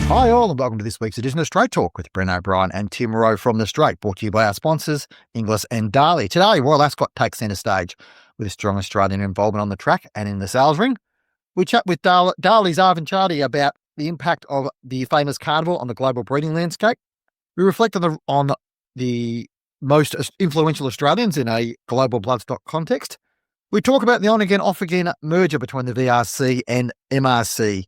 Hi all and welcome to this week's edition of Straight Talk with Bren O'Brien and Tim Rowe from The Straight, brought to you by our sponsors, Inglis and Darley. Today, Royal Ascot takes centre stage with a strong Australian involvement on the track and in the sales ring. We chat with Darley's Arvin Chadee about the impact of the famous carnival on the global breeding landscape. We reflect on the most influential Australians in a global bloodstock context. We talk about the on-again, off-again merger between the VRC and MRC,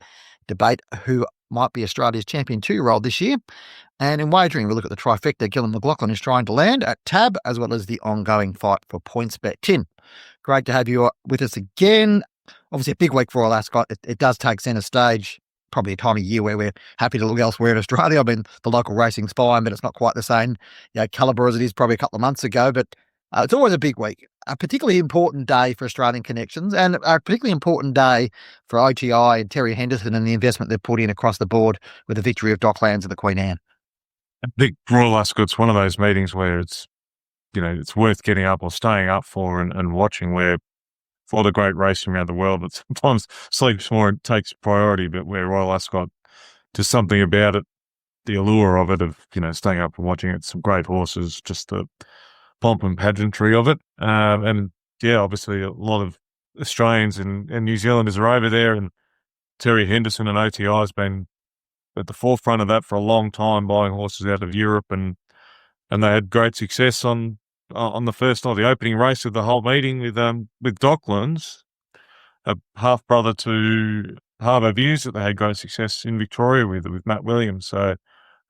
debate who might be Australia's champion 2-year-old this year. And in wagering, we look at the trifecta Gillian McLachlan is trying to land at Tab, as well as the ongoing fight for PointsBet. Tim, great to have you with us again. Obviously, a big week for Royal Ascot. It does take centre stage, probably a time of year where we're happy to look elsewhere in Australia. I mean, the local racing's fine, but it's not quite the same calibre as it is probably a couple of months ago. But it's always a big week, a particularly important day for Australian connections and a particularly important day for OTI and Terry Henderson and the investment they've put in across the board with the victory of Docklands and the Queen Anne. I think Royal Ascot's one of those meetings where it's worth getting up or staying up for and watching, where for the great racing around the world, it sometimes sleeps more and takes priority, but where Royal Ascot, just something about it, the allure of it, of, staying up and watching it, some great horses, just the pomp and pageantry of it. And obviously a lot of Australians and New Zealanders are over there, and Terry Henderson and OTI has been at the forefront of that for a long time, buying horses out of Europe, and they had great success on the first night, the opening race of the whole meeting with Docklands, a half brother to Harbour Views, that they had great success in Victoria with Matt Williams. So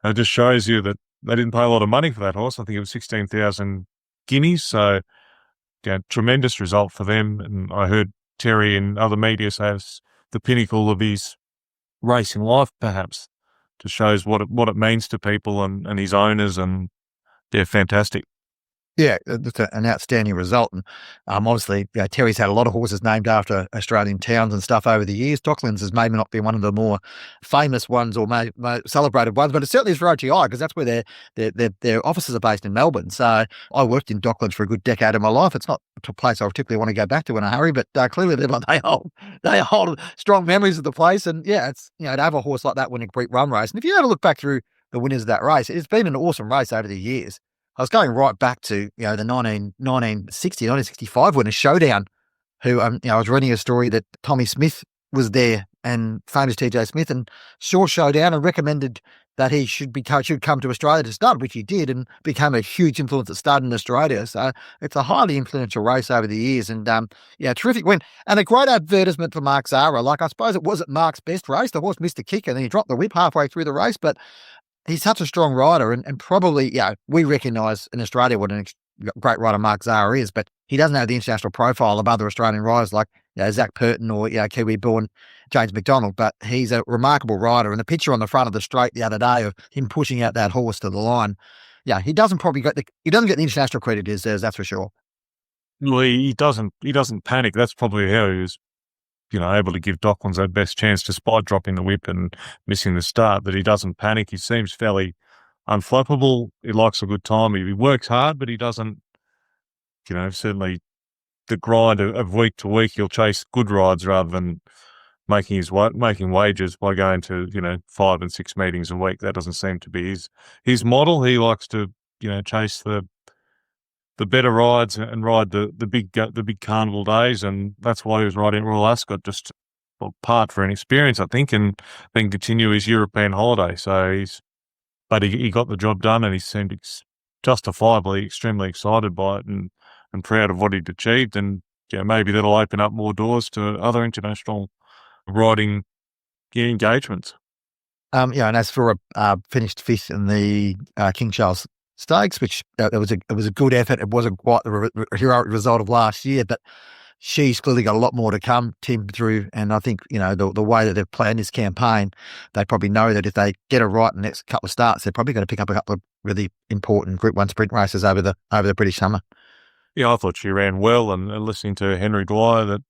it just shows you that they didn't pay a lot of money for that horse. I think it was 16,000 guineas. So tremendous result for them. And I heard Terry in other media say it's the pinnacle of his racing life, perhaps. Just shows what it means to people and his owners, and they're fantastic. Yeah, that's an outstanding result. And obviously, Terry's had a lot of horses named after Australian towns and stuff over the years. Docklands has maybe not been one of the more famous ones or celebrated ones, but it certainly is for OTI, because that's where their offices are based in Melbourne. So I worked in Docklands for a good decade of my life. It's not a place I particularly want to go back to in a hurry, but clearly they hold strong memories of the place. And it's to have a horse like that winning a Greek run race. And if you have a look back through the winners of that race, it's been an awesome race over the years. I was going right back to, the 1965 winner, Showdown, who, I was reading a story that Tommy Smith was there, and famous TJ Smith, and saw Showdown and recommended that he should come to Australia to start, which he did, and became a huge influence at starting in Australia. So it's a highly influential race over the years, and terrific win. And a great advertisement for Mark Zahra. Like, I suppose it wasn't Mark's best race. The horse missed a kick and then he dropped the whip halfway through the race, but he's such a strong rider, and probably, we recognise in Australia what a great rider Mark Zahra is, but he doesn't have the international profile of other Australian riders like Zach Purton or Kiwi-born James McDonald, but he's a remarkable rider. And the picture on the front of the straight the other day of him pushing out that horse to the line, he doesn't get the international credit he deserves, that's for sure. Well, he doesn't panic. That's probably how he was able to give Docklands their best chance, despite dropping the whip and missing the start, that he doesn't panic. He seems fairly unflappable. He likes a good time. He works hard, but he doesn't, certainly the grind of week to week, he'll chase good rides rather than making wages by going to, 5 and 6 meetings a week. That doesn't seem to be his model. He likes to, chase the better rides and ride the big carnival days, and that's why he was riding Royal Ascot, just part for an experience, I think, and then continue his European holiday. So he got the job done, and he seemed justifiably extremely excited by it and proud of what he'd achieved, and maybe that'll open up more doors to other international riding engagements. And as for finished 5th in the King Charles Stakes, which it was a good effort. It wasn't quite the heroic result of last year, but she's clearly got a lot more to come, Tim, through. And I think, the way that they've planned this campaign, they probably know that if they get it right in the next couple of starts, they're probably going to pick up a couple of really important Group 1 sprint races over the British summer. Yeah, I thought she ran well, and listening to Henry Dwyer, that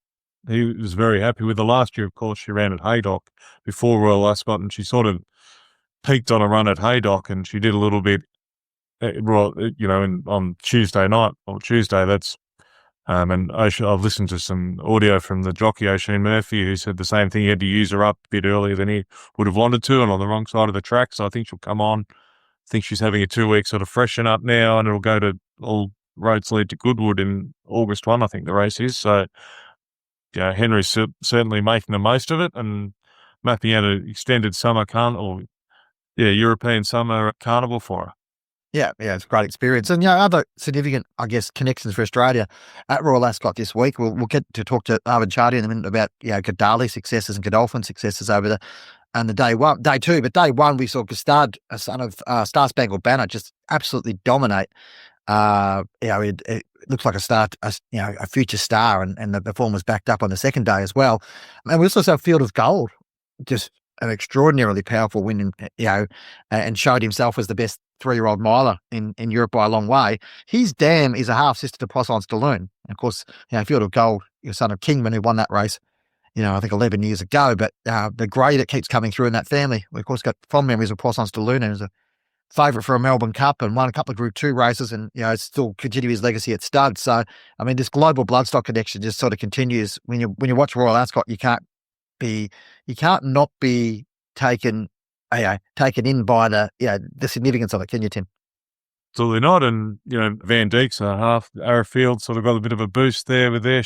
he was very happy with the last year. Of course, she ran at Haydock before Royal Ascot, and she sort of peaked on a run at Haydock, and she did a little bit, on Tuesday night or Tuesday. That's And I've listened to some audio from the jockey, Ciaron Murphy, who said the same thing. He had to use her up a bit earlier than he would have wanted to and on the wrong side of the track. So I think she'll come on. I think she's having a 2-week sort of freshen up now, and it'll go to all roads lead to Goodwood in August 1, I think the race is. So, yeah, Henry's certainly making the most of it and mapping out an extended summer European summer carnival for her. Yeah, it's a great experience. And, other significant, I guess, connections for Australia at Royal Ascot this week. We'll get to talk to Arvin Chardee in a minute about, Darley successes and Godolphin successes over the day two. But day one, we saw Gustard, a son of Star Spangled Banner, just absolutely dominate. It looks like a future star, and the form was backed up on the second day as well. And we also saw Field of Gold, just an extraordinarily powerful win, and showed himself as the best 3-year-old miler in Europe by a long way. His dam is a half sister to Poisson's Delune. Of course, Field of Gold, your son of Kingman, who won that race, I think 11 years ago. But the grey that keeps coming through in that family, we of course got fond memories of Poisson's Delune as a favourite for a Melbourne Cup and won a couple of Group 2 races, and still continue his legacy at stud. So I mean, this global bloodstock connection just sort of continues. When you watch Royal Ascot, you can't not be taken in by the significance of it, can you, Tim? Absolutely not. And Van Dijk's a half. Arrowfield sort of got a bit of a boost there with their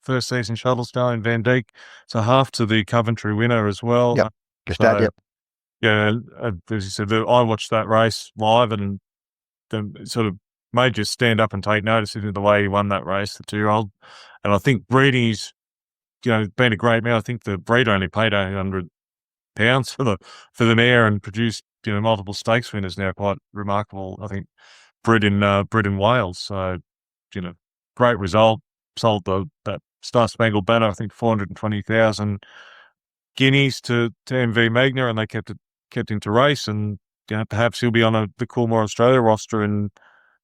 first season shuttle stallion. Van Dijk, so half to the Coventry winner as well. Yep. Yep. Yeah, as you said, I watched that race live, and it sort of made you stand up and take notice of the way he won that race, the 2-year-old. And I think breeding's, been a great mare. I think the breed only paid £800 for the mare and produced multiple stakes winners now. Quite remarkable. I think bred in Wales. So great result. Sold that Star Spangled Banner, I think 420,000 guineas to MV Magna, and they kept him to race, and perhaps he'll be on the Coolmore Australia roster in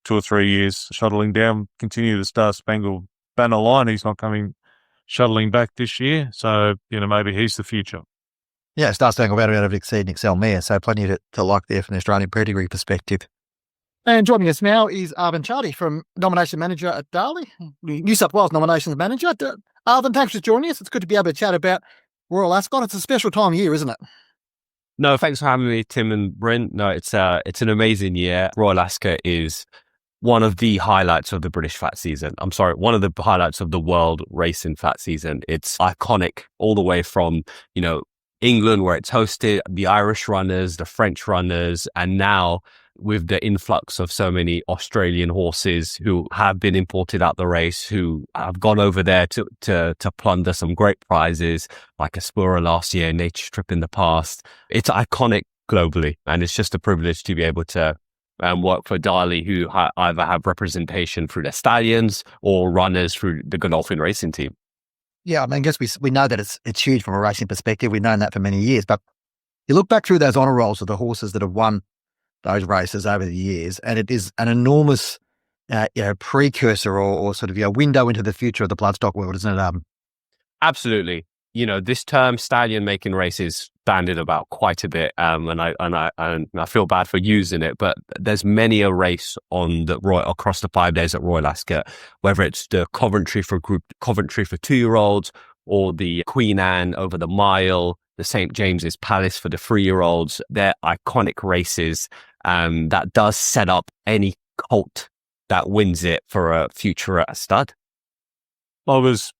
2 or 3 years, shuttling down, continue the Star Spangled Banner line. He's not coming shuttling back this year, so maybe he's the future. Yeah, Star Spangled Banner out of Exceed and Excel Mare, so plenty to like there from the Australian pedigree perspective. And joining us now is Arvin Chardee, from Nomination Manager at Darley, New South Wales Nominations Manager. Arvin, thanks for joining us. It's good to be able to chat about Royal Ascot. It's a special time of year, isn't it? No, thanks for having me, Tim and Bren. No, it's an amazing year. Royal Ascot is one of the highlights of the British fat season. I'm sorry, one of the highlights of the world racing fat season. It's iconic all the way from, England, where it's hosted, the Irish runners, the French runners, and now with the influx of so many Australian horses who have been imported out the race, who have gone over there to plunder some great prizes, like Aspura last year, Nature Strip in the past. It's iconic globally, and it's just a privilege to be able to work for Darley, who either have representation through their stallions or runners through the Godolphin racing team. Yeah, I mean, I guess we know that it's huge from a racing perspective. We've known that for many years, but you look back through those honour rolls of the horses that have won those races over the years, and it is an enormous precursor or sort of window into the future of the bloodstock world, isn't it? Absolutely. This term stallion making races bandied about quite a bit, and I feel bad for using it, but there's many a race on the across the 5 days at Royal Ascot, whether it's the Coventry for 2-year-olds, or the Queen Anne over the mile, the St. James's Palace for the 3-year-olds. They're iconic races that does set up any colt that wins it for a future at a stud. There was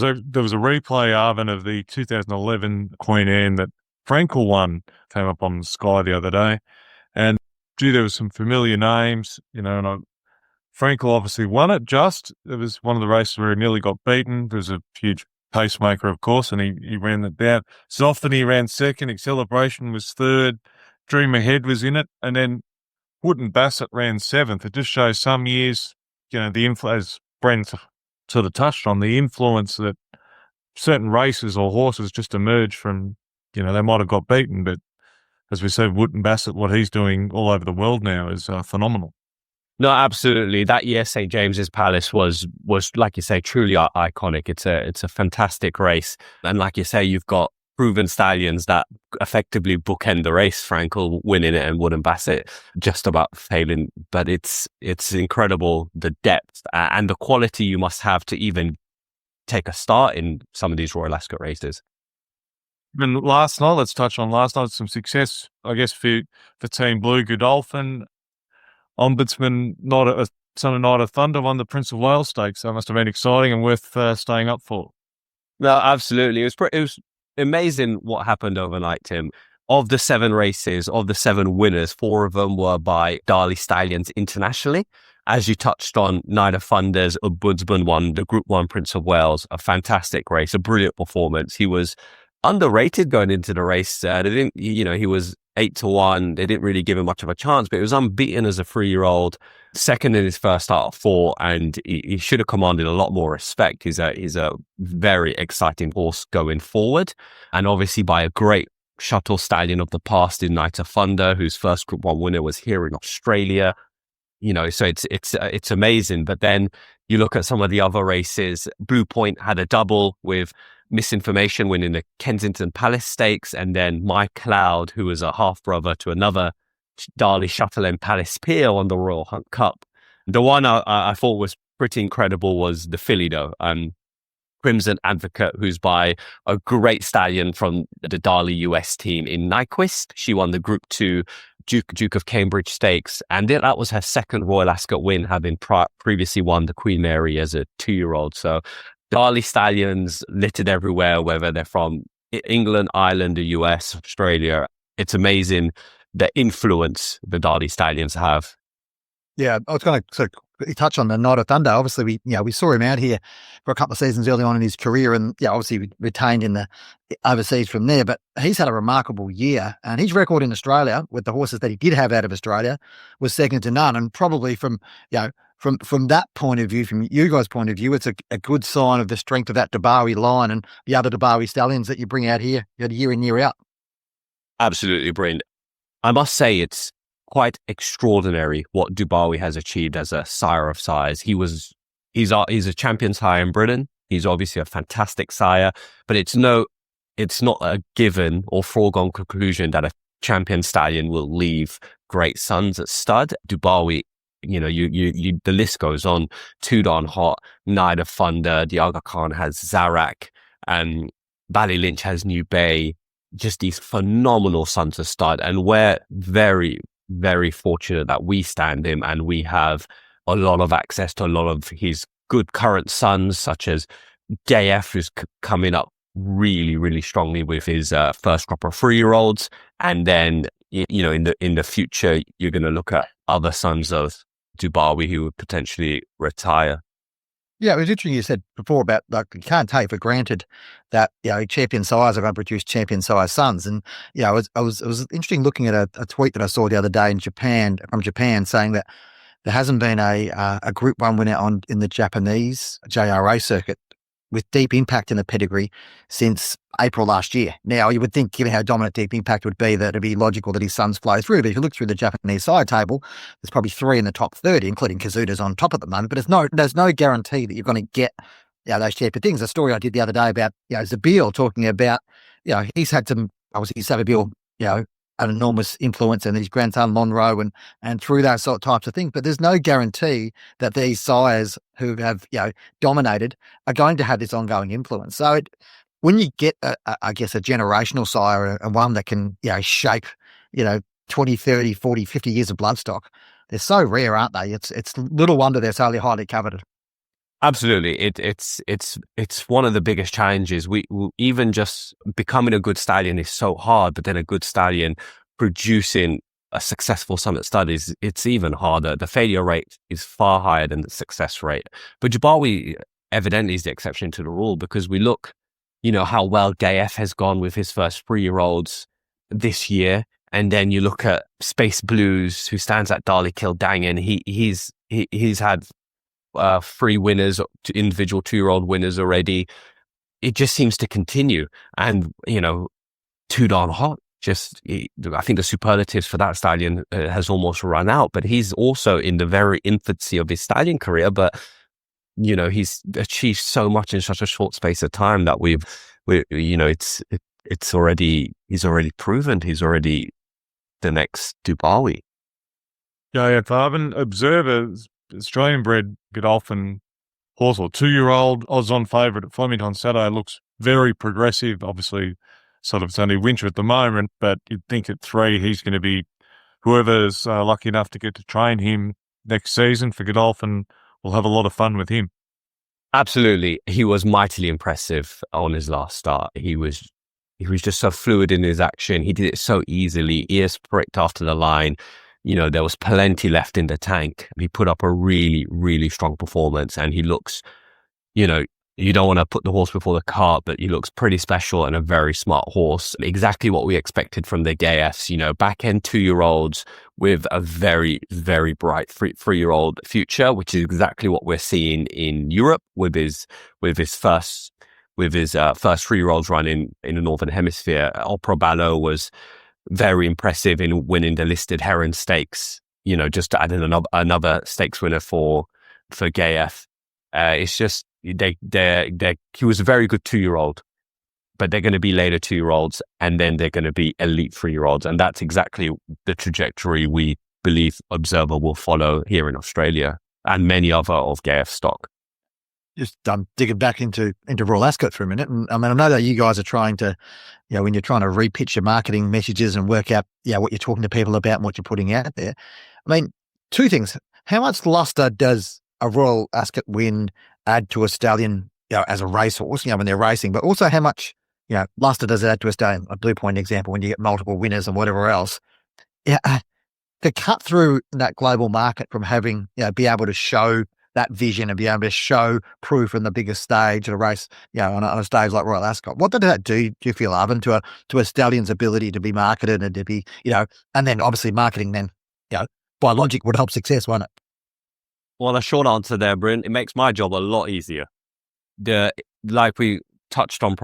a replay, Arvin, of the 2011 Queen Anne that Frankel won, came up on Sky the other day. And there was some familiar names, and Frankel obviously won it It was one of the races where he nearly got beaten. There was a huge pacemaker, of course, and he ran it down. Zoffany ran second, Acceleration was third, Dream Ahead was in it, and then Wootton Bassett ran seventh. It just shows some years, the influence, as Bren sort of touched on, the influence that certain races or horses just emerge from, they might have got beaten, but as we said, Wootton Bassett, what he's doing all over the world now is phenomenal. No, absolutely. That year, St. James's Palace was like you say, truly iconic. It's a fantastic race, and like you say, you've got proven stallions that effectively bookend the race. Frankel winning it and Wooden Bassett just about failing. But it's incredible, the depth and the quality you must have to even take a start in some of these Royal Ascot races. And last night, let's touch on last night, some success, I guess, for Team Blue. Godolphin, Ombudsman, Son of Knight of Thunder won the Prince of Wales Stakes. So it must have been exciting and worth staying up for. No, absolutely. It was amazing what happened overnight, Tim. Of the 7 races, of the 7 winners, 4 of them were by Darley stallions internationally. As you touched on, Knight of Thunder's Ombudsman won the Group 1 Prince of Wales, a fantastic race, a brilliant performance. He was underrated going into the race. They didn't, he was 8-1. They didn't really give him much of a chance, but he was unbeaten as a 3-year-old, second in his first start of 4, and he should have commanded a lot more respect. He's a very exciting horse going forward, and obviously by a great shuttle stallion of the past in Knight of Thunder, whose first Group 1 winner was here in Australia. So it's amazing. But then you look at some of the other races. Blue Point had a double with Misinformation winning the Kensington Palace Stakes, and then My Cloud, who was a half brother to another Darley shuttle and Palace Pier on the Royal Hunt Cup. The one I thought was pretty incredible was the filly, though. Crimson Advocate, who's by a great stallion from the Darley US team in Nyquist. She won the Group 2 Duke of Cambridge Stakes, and that was her second Royal Ascot win, having previously won the Queen Mary as a 2-year-old. So Darley stallions littered everywhere, whether they're from England, Ireland, the US, Australia. It's amazing the influence the Darley stallions have. Yeah, I was going to sort of touch on the Knight of Thunder. Obviously, we saw him out here for a couple of seasons early on in his career, and obviously retained in the overseas from there. But he's had a remarkable year, and his record in Australia with the horses that he did have out of Australia was second to none. And probably from that point of view, from you guys' point of view, it's a good sign of the strength of that Dabawi line and the other Dabawi stallions that you bring out here year in, year out. Absolutely, Bren. I must say it's quite extraordinary what Dabawi has achieved as a sire of sires. He's a champion sire in Britain. He's obviously a fantastic sire, but it's not a given or foregone conclusion that a champion stallion will leave great sons at stud. Dabawi, the list goes on. Tudor Hot, Knight of Thunder, the Aga Khan has Zarak, and Bally Lynch has New Bay. Just these phenomenal sons of stud, and we're very, very fortunate that we stand him and we have a lot of access to a lot of his good current sons, such as JF, who's coming up really, really strongly with his first crop of 3-year-olds. And then, in the future, you're going to look at other sons of Dabawi who would potentially retire. Yeah, it was interesting you said before about, you can't take for granted that, champion sires are going to produce champion sire sons. And, it was interesting looking at a tweet that I saw the other day from Japan saying that there hasn't been a Group 1 winner in the Japanese JRA circuit with deep impact in the pedigree since April last year. Now, you would think, given how dominant deep impact would be, that it'd be logical that his sons flow through. But if you look through the Japanese side table, there's probably 3 in the top 30, including Kazuda's on top at the moment. But there's no guarantee that you're going to get those type of things. A story I did the other day about Zabeel talking about he's had some, obviously Zabeel, an enormous influence in his grandson Monroe and through those sort of types of things. But there's no guarantee that these sires who have dominated are going to have this ongoing influence. So when you get I guess a generational sire and one that can shape 20, 30, 40, 50 years of bloodstock, they're so rare, aren't they? It's little wonder they're so highly coveted. Absolutely. It's one of the biggest challenges. We even just becoming a good stallion is so hard, but then a good stallion producing a successful summit stud it's even harder. The failure rate is far higher than the success rate. But Dabawi evidently is the exception to the rule, because we look, how well Gayef has gone with his first 3-year-olds this year. And then you look at Space Blues, who stands at Darley Kildangan. He's had 3 winners, individual 2-year-old winners already. It just seems to continue. And, Tudor Hot, I think the superlatives for that stallion has almost run out, but he's also in the very infancy of his stallion career. But, he's achieved so much in such a short space of time that he's already proven he's already the next Dubawi. Yeah, Arvin, observers, Australian bred Godolphin horse or 2-year-old odds on favourite at Flemington Saturday looks very progressive. Obviously, sort of it's only winter at the moment, but you'd think at 3 he's going to be whoever's lucky enough to get to train him next season for Godolphin will have a lot of fun with him. Absolutely. He was mightily impressive on his last start. He was just so fluid in his action. He did it so easily. Ears pricked after the line. There was plenty left in the tank. He put up a really, really strong performance, and he looks, you don't want to put the horse before the cart, but he looks pretty special and a very smart horse. Exactly what we expected from the Gayefs, back end 2-year-olds with a very, very bright 3-year-old future, which is exactly what we're seeing in Europe with his first 3-year-olds run in the Northern Hemisphere. Opera Ballo was very impressive in winning the listed Heron Stakes, just to add in another stakes winner for Gayef. It's just, he was a very good 2-year-old, but they're going to be later 2-year-olds, and then they're going to be elite 3-year-olds. And that's exactly the trajectory we believe Observer will follow here in Australia and many other of Gayef stock. Just digging back into Royal Ascot for a minute. And I know that you guys are trying to, when you're trying to repitch your marketing messages and work out, what you're talking to people about and what you're putting out there. I mean, 2 things. How much luster does a Royal Ascot win add to a stallion, as a racehorse, when they're racing, but also how much, luster does it add to a stallion? A Blue Point example, when you get multiple winners and whatever else. To cut through that global market from having, be able to show that vision and be able to show proof in the biggest stage of a race, on a stage like Royal Ascot. What did that do you feel, Arvin, to a stallion's ability to be marketed and to be, and then obviously marketing then, by logic would help success, won't it? Well, the short answer there, Bren, it makes my job a lot easier. Like we touched on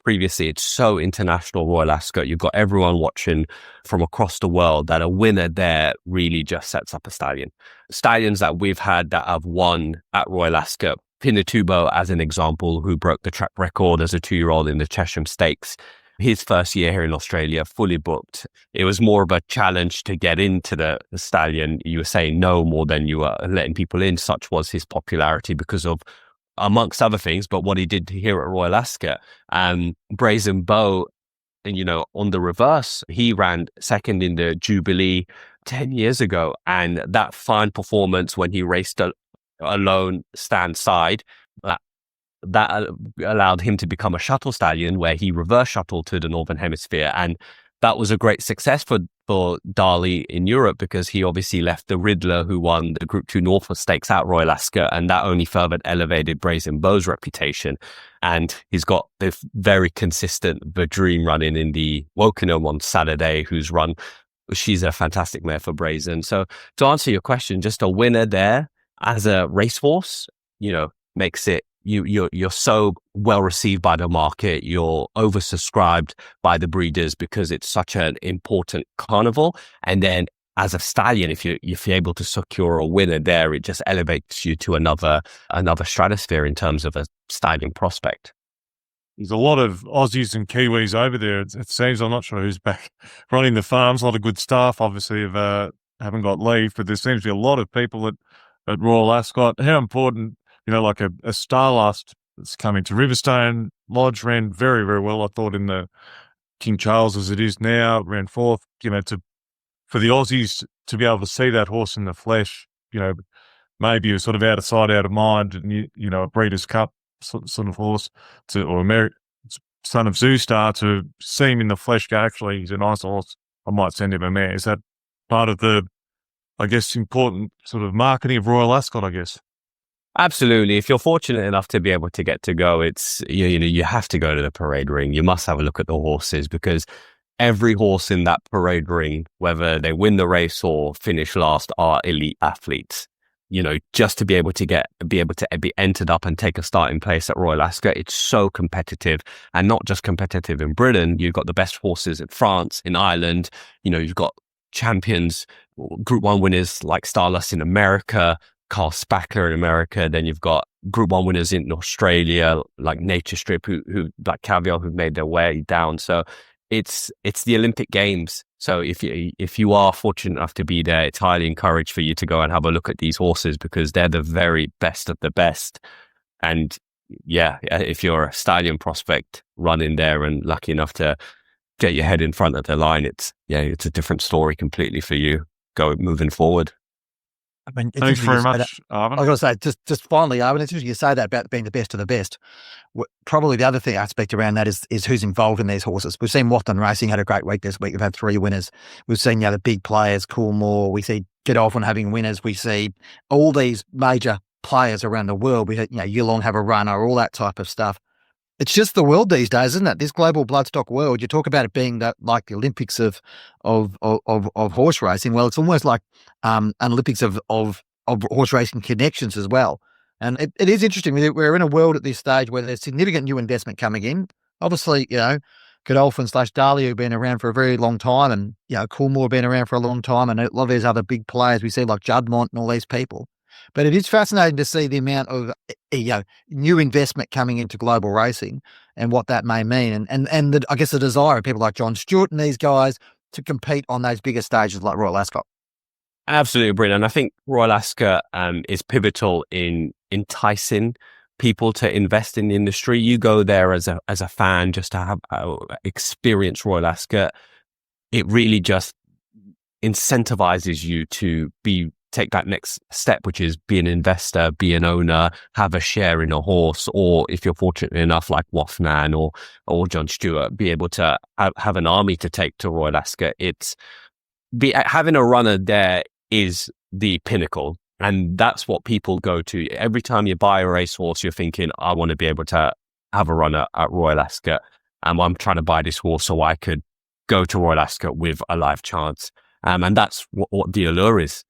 previously, it's so international, Royal Ascot. You've got everyone watching from across the world, that a winner there really just sets up a stallion. Stallions that we've had that have won at Royal Ascot, Pinatubo as an example, who broke the track record as a 2-year-old in the Chesham Stakes. His first year here in Australia, fully booked. It was more of a challenge to get into the stallion. You were saying no more than you were letting people in. Such was his popularity because of, amongst other things, but what he did here at Royal Ascot. And Brazen Beau, on the reverse, he ran second in the Jubilee 10 years ago. And that fine performance when he raced alone stand side, that allowed him to become a shuttle stallion, where he reverse shuttled to the Northern Hemisphere. And that was a great success for Darley in Europe, because he obviously left the Riddler, who won the Group 2 Norfolk Stakes at Royal Ascot, and that only further elevated Brazen Beau's reputation. And he's got the very consistent Dream running in the Wokingham on Saturday, she's a fantastic mare for Brazen. So to answer your question, just a winner there as a racehorse, makes it, you're so well received by the market. You're oversubscribed by the breeders because it's such an important carnival. And then as a stallion, if you're able to secure a winner there, it just elevates you to another stratosphere in terms of a stallion prospect. There's a lot of Aussies and Kiwis over there. It seems, I'm not sure who's back running the farms. A lot of good staff, obviously, haven't got leave, but there seems to be a lot of people at Royal Ascot. How important, like a Starlust that's coming to Riverstone Lodge, ran very, very well, I thought, in the King Charles as it is now, ran 4th, for the Aussies to be able to see that horse in the flesh, maybe a sort of out of sight, out of mind, and, a Breeders' Cup sort of horse, or son of Zoostar, to see him in the flesh, go, actually, he's a nice horse, I might send him a mare. Is that part of the, I guess, important sort of marketing of Royal Ascot, I guess? Absolutely. If you're fortunate enough to be able to get to go, it's, you have to go to the parade ring. You must have a look at the horses, because every horse in that parade ring, whether they win the race or finish last, are elite athletes. Just to be able to be entered up and take a starting place at Royal Ascot, it's so competitive, and not just competitive in Britain. You've got the best horses in France, in Ireland. You've got champions, Group 1 winners like Starlust in America, Carl Spacker in America. Then you've got Group 1 winners in Australia, like Nature Strip, who like Caviar, who've made their way down. So it's the Olympic Games. So if you are fortunate enough to be there, it's highly encouraged for you to go and have a look at these horses, because they're the very best of the best. And yeah, if you're a stallion prospect running there and lucky enough to get your head in front of the line, it's a different story completely for you moving forward. I mean, Thanks very much, I Arvin. was going to say, just finally, Arvin, it's interesting you say that about being the best of the best. Probably the other aspect around that is who's involved in these horses. We've seen Watton Racing had a great week this week. We've had 3 winners. We've seen the big players, Coolmore. We see Godolphin having winners. We see all these major players around the world. We had, Yulong have a runner, all that type of stuff. It's just the world these days, isn't it? This global bloodstock world. You talk about it being like the Olympics of horse racing. Well, it's almost like an Olympics of horse racing connections as well. And it is interesting. We're in a world at this stage where there's significant new investment coming in. Obviously, Godolphin / Darley have been around for a very long time, and Coolmore have been around for a long time, and a lot of these other big players we see like Juddmont and all these people. But it is fascinating to see the amount of new investment coming into global racing and what that may mean, and I guess the desire of people like John Stewart and these guys to compete on those bigger stages like Royal Ascot. Absolutely, brilliant. And I think Royal Ascot is pivotal in enticing people to invest in the industry. You go there as a fan just to have experience Royal Ascot. It really just incentivizes you to take that next step, which is be an investor, be an owner, have a share in a horse, or if you're fortunate enough, like Wathnan or John Stewart, be able to have an army to take to Royal Ascot. Having a runner there is the pinnacle, and that's what people go to. Every time you buy a racehorse, you're thinking, I want to be able to have a runner at Royal Ascot, and I'm trying to buy this horse so I could go to Royal Ascot with a live chance. And that's what the allure is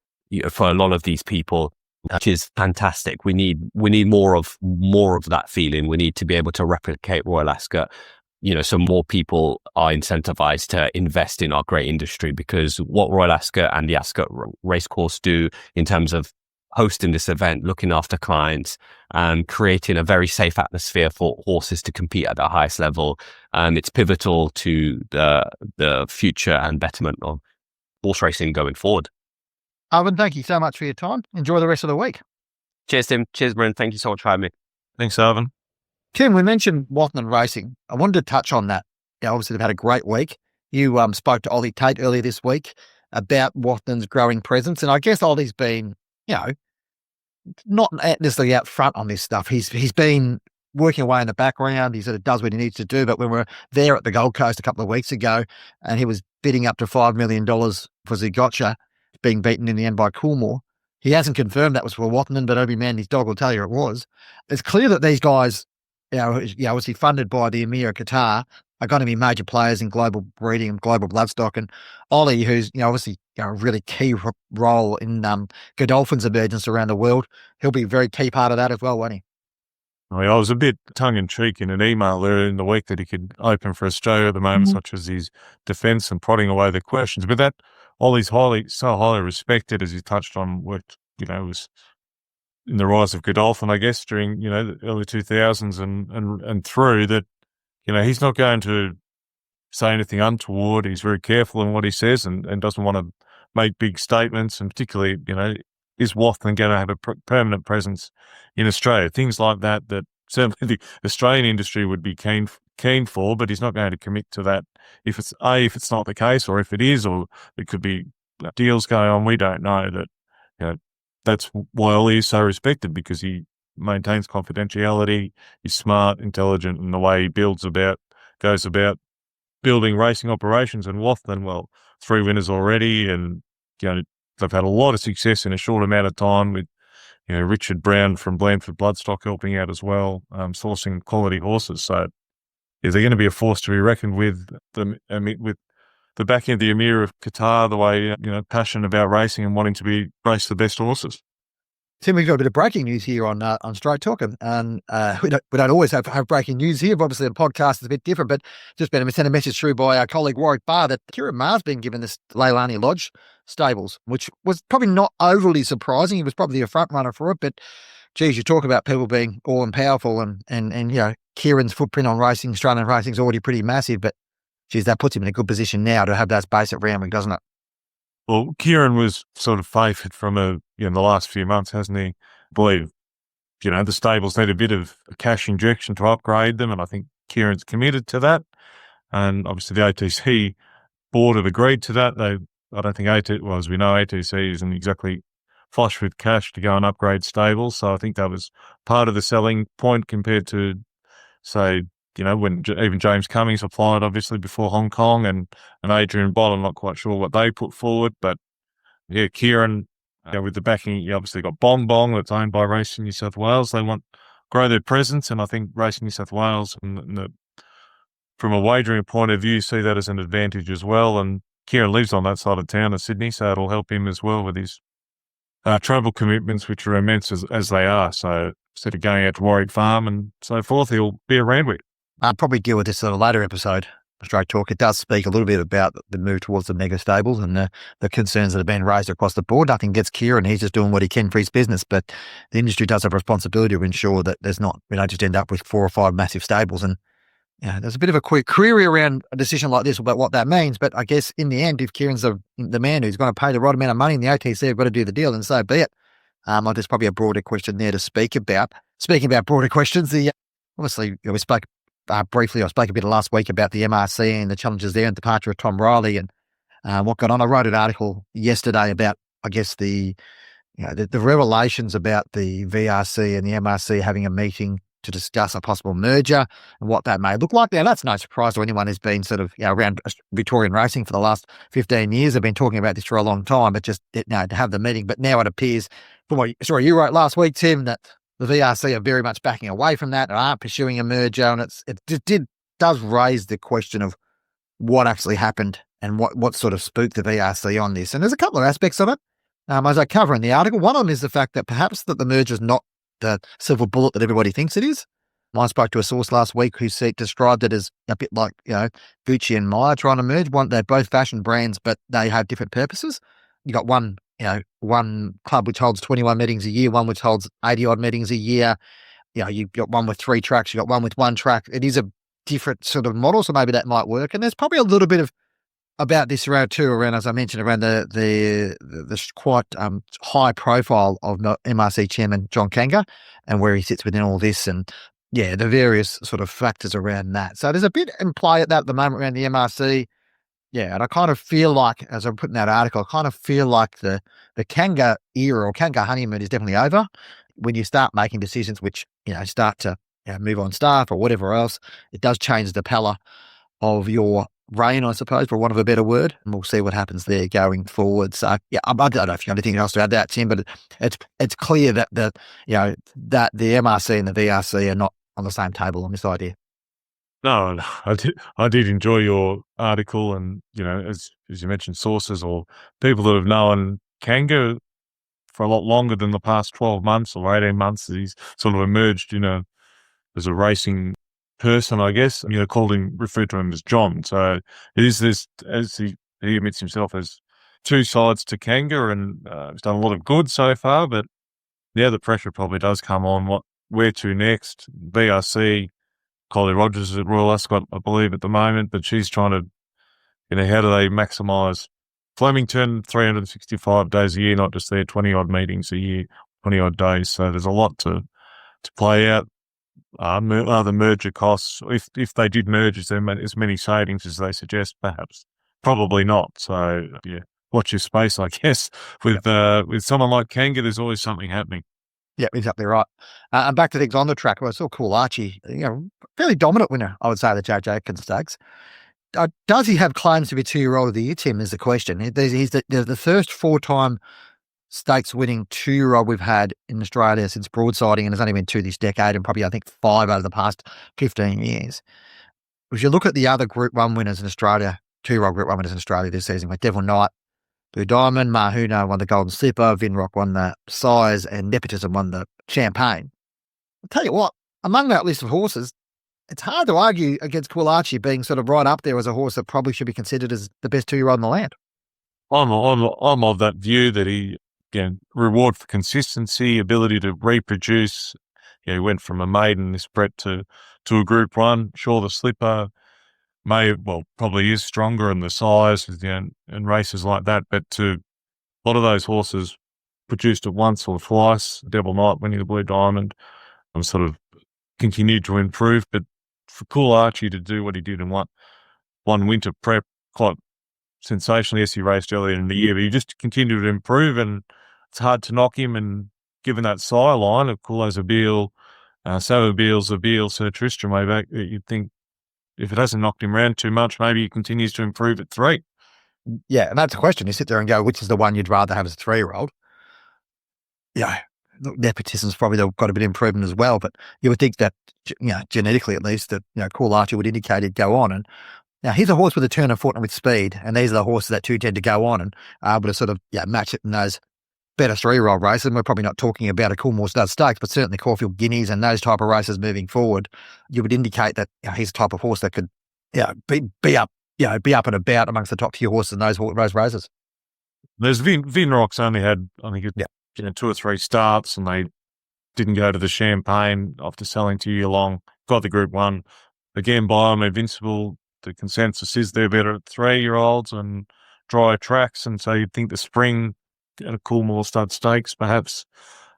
for a lot of these people, which is fantastic. We need more of that feeling. We need to be able to replicate Royal Ascot, so more people are incentivized to invest in our great industry, because what Royal Ascot and the Ascot Racecourse do in terms of hosting this event, looking after clients, and creating a very safe atmosphere for horses to compete at the highest level, it's pivotal to the future and betterment of horse racing going forward. Arvin, thank you so much for your time. Enjoy the rest of the week. Cheers, Tim. Cheers, Bren. Thank you so much for having me. Thanks, Arvin. Tim, we mentioned Watton Racing. I wanted to touch on that. Obviously, they've had a great week. You spoke to Ollie Tate earlier this week about Watton's growing presence, and I guess Ollie's been, not necessarily out front on this stuff. He's been working away in the background. He sort of does what he needs to do. But when we were there at the Gold Coast a couple of weeks ago, and he was bidding up to $5 million for Zigotcha, being beaten in the end by Coolmore. He hasn't confirmed that was for Watton, but every man his dog will tell you it was. It's clear that these guys, obviously funded by the Emir of Qatar, are going to be major players in global breeding and global bloodstock. And Ollie, who's obviously a really key role in Godolphin's emergence around the world, he'll be a very key part of that as well, won't he? I was a bit tongue-in-cheek in an email earlier in the week that he could open for Australia at the moment, such as his defence and prodding away the questions. But that Ollie's so highly respected, as you touched on, worked, was in the rise of Godolphin, I guess, during, the early 2000s and through that, he's not going to say anything untoward. He's very careful in what he says and doesn't want to make big statements, and particularly, is Watton going to have a permanent presence in Australia? Things like that certainly the Australian industry would be keen for, but he's not going to commit to that if it's not the case, or if it is, or it could be deals going on. We don't know that. That's why Ollie is so respected, because he maintains confidentiality. He's smart, intelligent, and the way he goes about building racing operations. And Watton, 3 winners already, and they've had a lot of success in a short amount of time with, Richard Brown from Blandford Bloodstock helping out as well, sourcing quality horses. So they're going to be a force to be reckoned with. With the backing of the Emir of Qatar, the way, passionate about racing and wanting to race the best horses. Tim, we've got a bit of breaking news here on Straight Talk, and we don't always have breaking news here. But obviously, the podcast is a bit different. But just been sent a message through by our colleague Warwick Barr that Ciaron Maher's been given this Leilani Lodge stables, which was probably not overly surprising. He was probably a front runner for it, but geez, you talk about people being all and powerful, and Ciaron's footprint on racing, Australian racing, is already pretty massive. But geez, that puts him in a good position now to have that space at Randwick, doesn't it? Well, Ciaron was sort of favoured from the last few months, hasn't he? I believe, the stables need a bit of a cash injection to upgrade them, and I think Ciaron's committed to that. And obviously the ATC board have agreed to that. I don't think as we know, ATC isn't exactly flush with cash to go and upgrade stables. So I think that was part of the selling point compared to, say, when even James Cummings applied, obviously, before Hong Kong, and Adrian Bott, I'm not quite sure what they put forward. But, yeah, Ciaron, with the backing, you obviously got Bong Bong, that's owned by Racing New South Wales. They want to grow their presence, and I think Racing New South Wales, from a wagering point of view, see that as an advantage as well. And Ciaron lives on that side of town of Sydney, so it'll help him as well with his travel commitments, which are immense as they are. So instead of going out to Warwick Farm and so forth, he'll be at Randwick. I'll probably deal with this in a later episode of Straight Talk. It does speak a little bit about the move towards the mega stables and the concerns that have been raised across the board. Nothing gets Ciaron. He's just doing what he can for his business. But the industry does have a responsibility to ensure that there's not, we don't just end up with 4 or 5 massive stables. And there's a bit of a quick query around a decision like this about what that means. But I guess in the end, if Ciaron's the man who's going to pay the right amount of money and the ATC have got to do the deal, and so be it. There's probably a broader question there to speak about. Speaking about broader questions, obviously we spoke briefly, I spoke a bit last week about the MRC and the challenges there and departure of Tom Riley and what got on. I wrote an article yesterday about, I guess, the revelations about the VRC and the MRC having a meeting to discuss a possible merger and what that may look like. Now, that's no surprise to anyone who's been sort of around Victorian racing for the last 15 years. They've been talking about this for a long time, but just to have the meeting. But now it appears, from what you wrote last week, Tim, that the VRC are very much backing away from that and aren't pursuing a merger. And it does raise the question of what actually happened and what sort of spooked the VRC on this. And there's a couple of aspects of it, as I cover in the article. One of them is the fact that perhaps that the merger is not the silver bullet that everybody thinks it is. I spoke to a source last week who described it as a bit like, Gucci and Myer trying to merge. They're both fashion brands, but they have different purposes. You got one club which holds 21 meetings a year, one which holds 80 odd meetings a year. You've got one with 3 tracks, you've got one with 1 track. It is a different sort of model, so maybe that might work. And there's probably a little bit of about this around, as I mentioned, around the quite high profile of MRC chairman John Kanga and where he sits within all this, and the various sort of factors around that. So there's a bit in play at the moment around the MRC. Yeah, and I kind of feel like, as I'm putting that article, I kind of feel like the Kanga era or Kanga honeymoon is definitely over. When you start making decisions which, start to move on staff or whatever else, it does change the pallor of your reign, I suppose, for want of a better word. And we'll see what happens there going forward. So, I don't know if you have anything else to add to that, Tim, but it's clear that that the MRC and the VRC are not on the same table on this idea. No, I did enjoy your article, and as you mentioned, sources or people that have known Kanga for a lot longer than the past 12 months or 18 months. He's sort of emerged, as a racing person, I guess. Referred to him as John. So it is this, as he admits himself, as 2 sides to Kanga, and he's done a lot of good so far. But the pressure probably does come on. Where to next? VRC. Collie Rogers is at Royal Ascot, I believe, at the moment, but she's trying to, how do they maximise Flemington 365 days a year, not just their 20-odd meetings a year, 20-odd days. So there's a lot to play out. Are the merger costs, if they did merge, is there as many savings as they suggest? Perhaps. Probably not. So, watch your space, I guess. With someone like Kanga, there's always something happening. Yeah, exactly right. And back to things on the track. Well, it's all cool. Archie, fairly dominant winner, I would say, the JJ Atkins Stakes. Does he have claims to be 2-year-old of the year, Tim, is the question. He's the first 4-time stakes winning 2-year-old we've had in Australia since broadsiding, and there's only been 2 this decade, and probably, I think, 5 over the past 15 years. If you look at the other Group 1 winners in Australia, 2-year-old Group 1 winners in Australia this season, with Devil Knight, Blue Diamond, Mahuna won the Golden Slipper, Vinrock won the Size, and Nepotism won the Champagne. I'll tell you what, among that list of horses, it's hard to argue against Coolachi being sort of right up there as a horse that probably should be considered as the best 2-year-old in the land. I'm of that view that he, again, reward for consistency, ability to reproduce. He went from a maiden this Brett to a Group 1. Sure, the Slipper probably is stronger in the size and races like that, but to a lot of those horses produced it once or twice. Devil Knight winning the Blue Diamond and sort of continued to improve, but for Coolachi to do what he did in one winter prep quite sensationally. Yes, he raced earlier in the year, but he just continued to improve, and it's hard to knock him. And given that sire line of Coolo Zabeel, Zabeel, Sir Tristram way back, you'd think if it hasn't knocked him around too much, maybe he continues to improve at 3. Yeah, and that's a question. You sit there and go, which is the one you'd rather have as a 3-year-old? Yeah, look, Nepotism's probably got a bit of improvement as well, but you would think that, genetically at least, that, Coolachi would indicate he'd go on. And now he's a horse with a turn of foot and with speed, and these are the horses that tend to go on and are able to sort of match it in those better 3-year-old races. And we're probably not talking about a Coolmore Stud Stakes, but certainly Caulfield Guineas and those type of races moving forward, you would indicate that he's the type of horse that could be up and about amongst the top few horses in those races. There's Vinrock's only had, I think, 2 or 3 starts, and they didn't go to the Champagne after selling 2 year long. Got the Group 1 again. Biome Invincible. The consensus is they're better at 3-year-olds and dry tracks, and so you'd think the spring at a Coolmore Stud Stakes, perhaps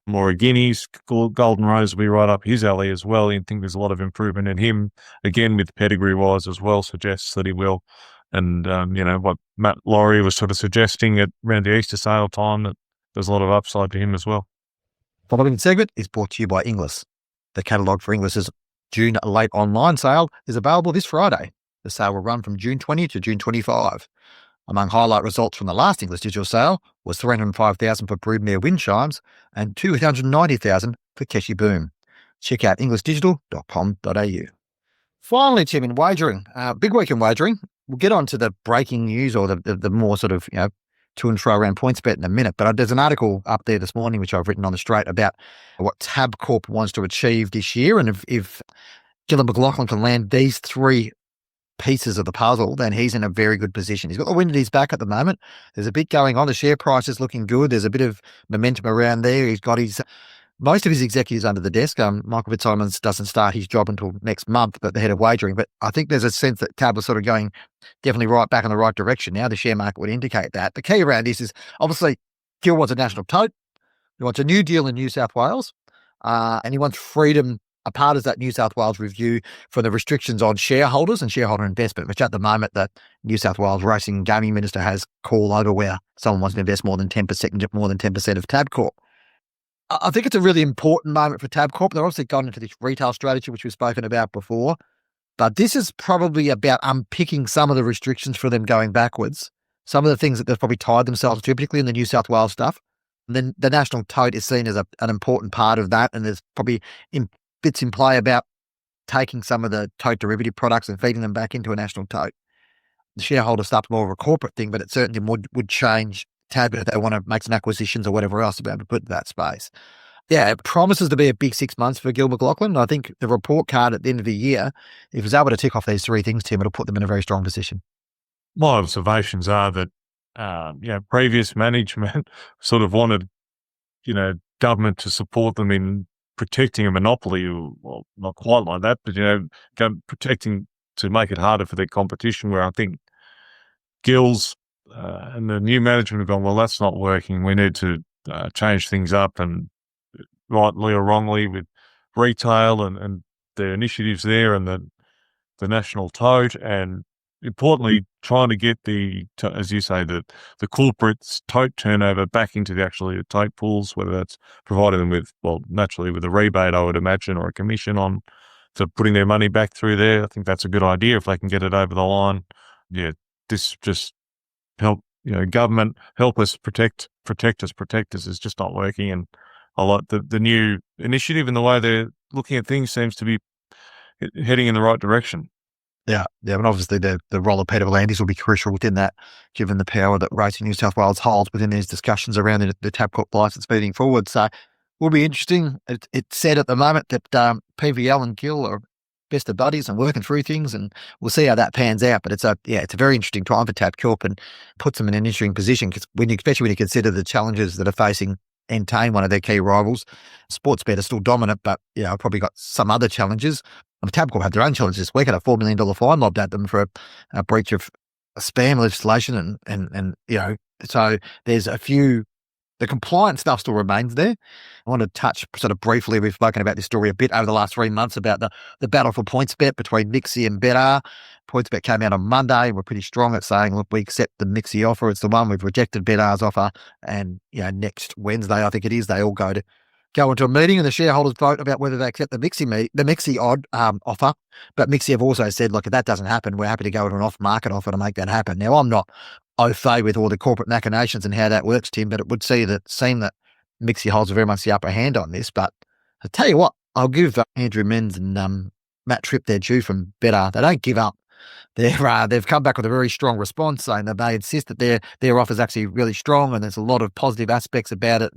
more Guineas, Golden Rose will be right up his alley as well. You'd think there's a lot of improvement in him, again with pedigree-wise as well, suggests that he will. And, what Matt Laurie was sort of suggesting around the Easter sale time, that there's a lot of upside to him as well. Following segment is brought to you by Inglis. The catalogue for Inglis's June late online sale is available this Friday. The sale will run from June 20 to June 25. Among highlight results from the last Inglis digital sale was $305,000 for Broodmare Wind Chimes and $290,000 for Keshi Boom. Check out englishdigital.com.au. Finally, Tim, in wagering, big week in wagering. We'll get on to the breaking news or the more sort of, to and fro around PointsBet in a minute. But there's an article up there this morning, which I've written on the Straight, about what Tabcorp wants to achieve this year. And if Gillian McLachlan can land these 3 pieces of the puzzle, then he's in a very good position. He's got the wind at his back at the moment. There's a bit going on. The share price is looking good. There's a bit of momentum around there. He's got most of his executives under the desk. Michael Fitzsimons doesn't start his job until next month, but the head of wagering. But I think there's a sense that Tab was sort of going definitely right back in the right direction now. The share market would indicate that. The key around this is obviously Gil wants a national tote. He wants a new deal in New South Wales, and he wants freedom, a part of that New South Wales review, for the restrictions on shareholders and shareholder investment, which at the moment the New South Wales Racing and Gaming Minister has call over where someone wants to invest more than 10% of Tabcorp. I think it's a really important moment for Tabcorp. They're obviously gone into this retail strategy, which we've spoken about before, but this is probably about unpicking some of the restrictions for them going backwards, some of the things that they've probably tied themselves to, particularly in the New South Wales stuff. And then the national tote is seen as an important part of that, and there's probably bits in play about taking some of the tote derivative products and feeding them back into a national tote. The shareholder stuff's more of a corporate thing, but it certainly would change Tab if they want to make some acquisitions or whatever else to be able to put in that space. Yeah, it promises to be a big 6 months for Gil McLachlan. I think the report card at the end of the year, if he's able to tick off these 3 things, Tim, it'll put them in a very strong position. My observations are that, previous management sort of wanted, government to support them in protecting a monopoly, well, not quite like that, but, protecting to make it harder for their competition, where I think Gil's and the new management have gone, well, that's not working. We need to change things up, and rightly or wrongly with retail and their initiatives there and the national tote, and importantly, trying to get as you say, the corporate tote turnover back into the tote pools, whether that's providing them with, well, naturally with a rebate, I would imagine, or a commission on to putting their money back through there. I think that's a good idea if they can get it over the line. Yeah, this just help, government help us protect us is just not working. And I like the new initiative and the way they're looking at things seems to be heading in the right direction. Yeah, and obviously the role of Peter V'landys will be crucial within that, given the power that Racing New South Wales holds within these discussions around the Tabcorp licence moving forward. So, will be interesting. It's said at the moment that PVL and Gil are best of buddies and working through things, and we'll see how that pans out. But it's a very interesting time for Tabcorp and puts them in an interesting position, because especially when you consider the challenges that are facing Entain, one of their key rivals. Sportsbet is still dominant, but probably got some other challenges. Tabcorp have their own challenges this week. Had a $4 million fine lobbed at them for a breach of spam legislation, and so there's a few. The compliance stuff still remains there. I want to touch sort of briefly. We've spoken about this story a bit over the last 3 months about the battle for PointsBet between Mixi and Betr. PointsBet came out on Monday. We're pretty strong at saying, look, we accept the Mixi offer. It's the one. We've rejected Betr's offer. And next Wednesday, I think it is, they all go into a meeting and the shareholders vote about whether they accept the Mixi odd offer. But Mixi have also said, look, if that doesn't happen, we're happy to go to an off-market offer to make that happen. Now, I'm not au fait with all the corporate machinations and how that works, Tim, but it would seem that Mixi holds very much the upper hand on this. But I'll tell you what, I'll give Andrew Menz and Matt Tripp their due from Betr. They don't give up. They've come back with a very strong response, saying that they insist that their offer is actually really strong and there's a lot of positive aspects about it.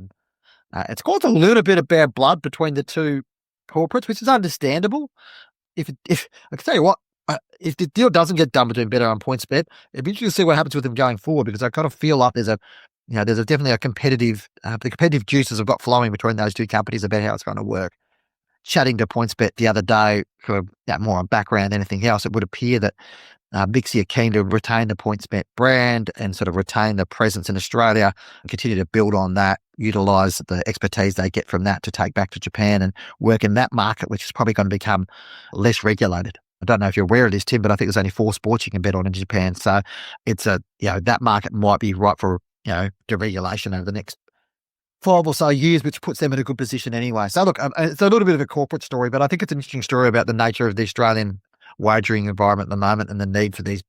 It's caused a little bit of bad blood between the two corporates, which is understandable. If I can tell you what, if the deal doesn't get done between Betr and PointsBet, it'd be interesting to see what happens with them going forward, because I kind of feel like there's definitely a competitive, the competitive juices have got flowing between those two companies about how it's going to work. Chatting to PointsBet the other day, for more on background than anything else, it would appear that Mixi are keen to retain the PointsBet brand and sort of retain the presence in Australia and continue to build on that, utilise the expertise they get from that to take back to Japan and work in that market, which is probably going to become less regulated. I don't know if you're aware of this, Tim, but I think there's only 4 sports you can bet on in Japan. So it's that market might be right for, deregulation over the next 5 or so years, which puts them in a good position anyway. So look, it's a little bit of a corporate story, but I think it's an interesting story about the nature of the Australian wagering environment at the moment and the need for these,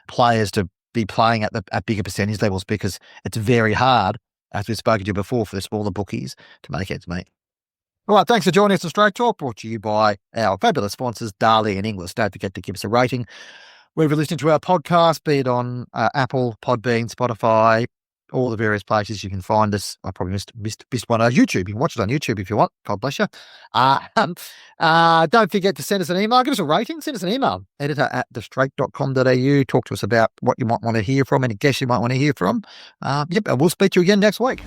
players to be playing at bigger percentage levels, because it's very hard, as we've spoken to you before, for the smaller bookies to make ends meet. All right, thanks for joining us on Straight Talk, brought to you by our fabulous sponsors, Darley and Inglis. Don't forget to give us a rating wherever you're listening to our podcast, be it on Apple, Podbean, Spotify, all the various places you can find us. I probably missed one on YouTube. You can watch it on YouTube if you want. God bless you. Don't forget to send us an email. Give us a rating. Send us an email. editor@thestraight.com.au. Talk to us about what you might want to hear from, any guests you might want to hear from. And we'll speak to you again next week.